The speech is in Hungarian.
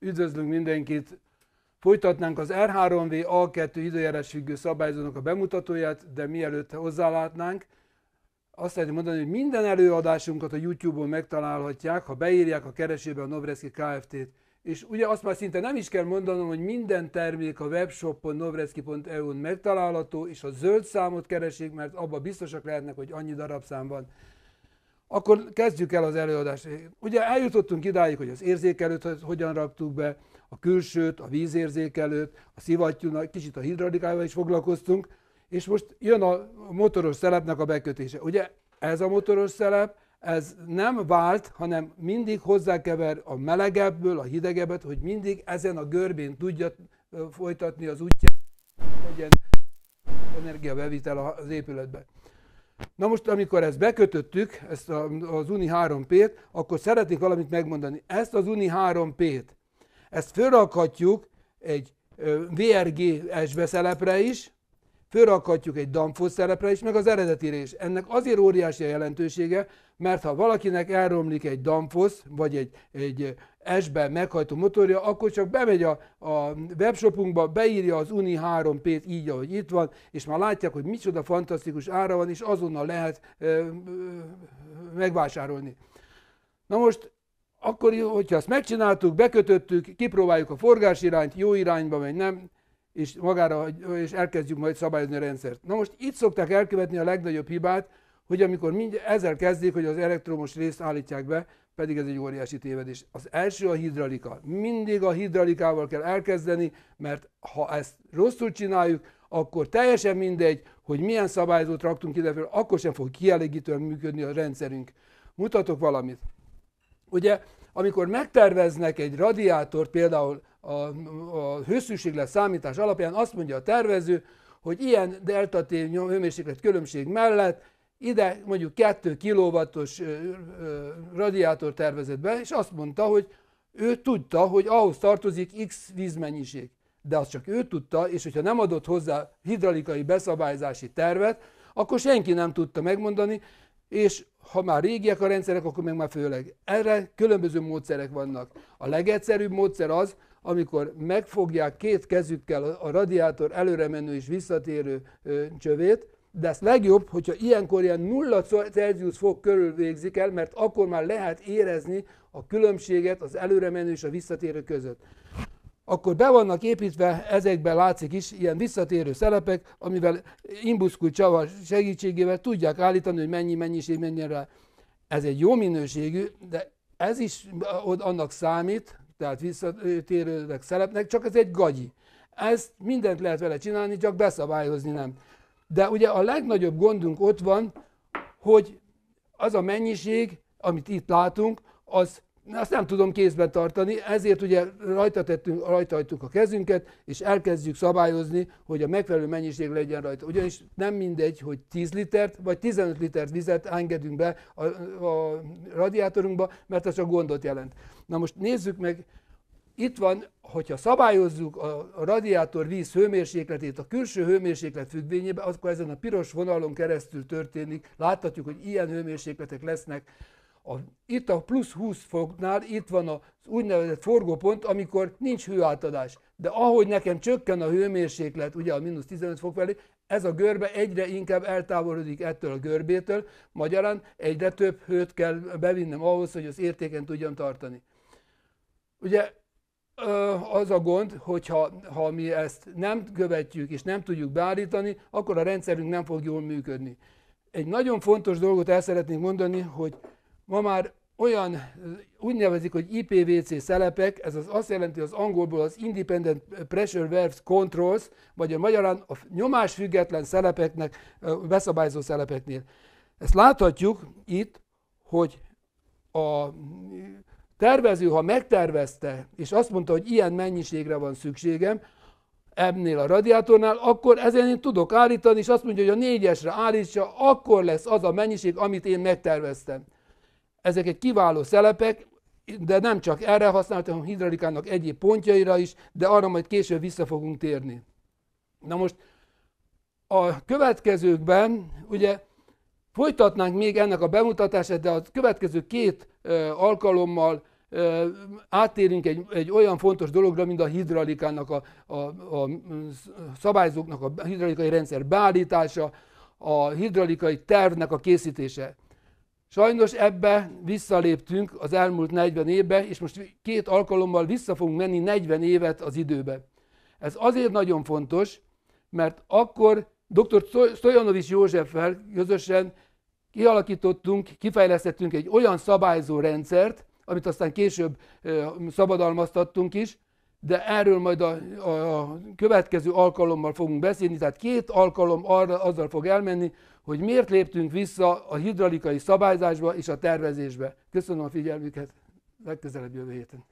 Üdvözlünk mindenkit! Folytatnánk az R3V A2 időjárás függő szabályzónak a bemutatóját, de mielőtt hozzálátnánk, azt szeretném mondani, hogy minden előadásunkat a YouTube-on megtalálhatják, ha beírják a keresőbe a Novreski Kft-t. És ugye azt már szinte nem is kell mondanom, hogy minden termék a webshopon novreski.eu-n megtalálható, és a zöld számot keresik, mert abban biztosak lehetnek, hogy annyi darabszám van. Akkor kezdjük el az előadást. Ugye eljutottunk idáig, hogy az érzékelőt hogyan raktuk be, a külsőt, a vízérzékelőt, a szivattyúnak, kicsit a hidraulikával is foglalkoztunk, és most jön a motoros szelepnek a bekötése. Ugye ez a motoros szelep, ez nem vált, hanem mindig hozzákever a melegebből, a hidegebbet, hogy mindig ezen a görbén tudja folytatni az útját, legyen energiabevitel az épületbe. Na most, amikor ezt bekötöttük, ezt az Uni 3P-t, akkor szeretnék valamit megmondani. Ezt az Uni 3P-t, ezt fölrakhatjuk egy VRG esbeszelepre is, fölrakhatjuk egy Danfoss szelepre is, meg az eredetire is. Ennek azért óriási a jelentősége, mert ha valakinek elromlik egy Danfoss, vagy egy esbe meghajtó motorja, akkor csak bemegy a webshopunkba, beírja az Uni 3P-t így, ahogy itt van, és már látják, hogy micsoda fantasztikus ára van, és azonnal lehet megvásárolni. Na most, akkor, hogyha ezt megcsináltuk, bekötöttük, kipróbáljuk a forgásirányt, jó irányba megy, nem, és elkezdjük majd szabályozni a rendszert. Na most itt szokták elkövetni a legnagyobb hibát, hogy amikor ezzel kezdik, hogy az elektromos részt állítják be, pedig ez egy óriási tévedés. Az első a hidraulika. Mindig a hidraulikával kell elkezdeni, mert ha ezt rosszul csináljuk, akkor teljesen mindegy, hogy milyen szabályzót raktunk ide fel, akkor sem fog kielégítően működni a rendszerünk. Mutatok valamit. Ugye, amikor megterveznek egy radiátort, például a hőszűrséglet számítás alapján azt mondja a tervező, hogy ilyen delta-T hőmérséklet különbség mellett ide mondjuk 2 kW-os radiátor tervezett be, és azt mondta, hogy ő tudta, hogy ahhoz tartozik X vízmennyiség. De azt csak ő tudta, és hogyha nem adott hozzá hidraulikai beszabályzási tervet, akkor senki nem tudta megmondani, és ha már régiek a rendszerek, akkor meg már főleg. Erre különböző módszerek vannak. A legegyszerűbb módszer az, amikor megfogják két kezükkel a radiátor előremenő és visszatérő csövét, de ez legjobb, hogyha ilyenkor ilyen 0 Celsius fok körül végzik el, mert akkor már lehet érezni a különbséget az előremenő és a visszatérő között. Akkor be vannak építve, ezekben látszik is, ilyen visszatérő szelepek, amivel imbuszkúj csavar segítségével tudják állítani, hogy mennyi mennyiség menjen rá. Ez egy jó minőségű, de ez is annak számít, tehát visszatérőnek szelepnek, csak ez egy gagyi. Ezt mindent lehet vele csinálni, csak beszabályozni nem. De ugye a legnagyobb gondunk ott van, hogy az a mennyiség, amit itt látunk, azt nem tudom kézben tartani, ezért ugye rajtajtjuk a kezünket, és elkezdjük szabályozni, hogy a megfelelő mennyiség legyen rajta. Ugyanis nem mindegy, hogy 10 litert vagy 15 litert vizet engedünk be a radiátorunkba, mert az csak gondot jelent. Na most nézzük meg, itt van, hogyha szabályozzuk a radiátor víz hőmérsékletét a külső hőmérséklet függvényében, akkor ezen a piros vonalon keresztül történik. Láthatjuk, hogy ilyen hőmérsékletek lesznek. Itt a plusz 20 foknál itt van az úgynevezett forgópont, amikor nincs hőátadás. De ahogy nekem csökken a hőmérséklet, ugye a mínusz 15 fok felé, ez a görbe egyre inkább eltávolodik ettől a görbétől, magyarán egyre több hőt kell bevinnem ahhoz, hogy az értéken tudjam tartani. Ugye az a gond, hogyha mi ezt nem követjük és nem tudjuk beállítani, akkor a rendszerünk nem fog jól működni. Egy nagyon fontos dolgot el szeretnék mondani, hogy ma már olyan, úgy nevezik, hogy IPVC szelepek, ez azt jelenti az angolból az Independent Pressure Valve Controls, vagy a magyarán a nyomásfüggetlen szelepeknek, beszabályzó szelepeknél. Ezt láthatjuk itt, hogy a tervező, ha megtervezte, és azt mondta, hogy ilyen mennyiségre van szükségem, ennél a radiátornál, akkor ezen én tudok állítani, és azt mondja, hogy a 4-esre állítsa, akkor lesz az a mennyiség, amit én megterveztem. Ezek egy kiváló szelepek, de nem csak erre használtam, hanem hidraulikának egyéb pontjaira is, de arra majd később vissza fogunk térni. Na most a következőkben ugye folytatnánk még ennek a bemutatását, de a következő 2 alkalommal áttérünk egy olyan fontos dologra, mint a hidraulikának, a szabályzóknak a hidraulikai rendszer beállítása, a hidraulikai tervnek a készítése. Sajnos ebbe visszaléptünk az elmúlt 40 évbe, és most 2 alkalommal vissza fogunk menni 40 évet az időbe. Ez azért nagyon fontos, mert akkor dr. Stojanovics Józseffel közösen kifejlesztettünk egy olyan szabályzó rendszert, amit aztán később szabadalmaztattunk is, de erről majd a következő alkalommal fogunk beszélni, tehát 2 alkalom azzal fog elmenni, hogy miért léptünk vissza a hidraulikai szabályzásba és a tervezésbe. Köszönöm a figyelmüket, legközelebb jövő héten.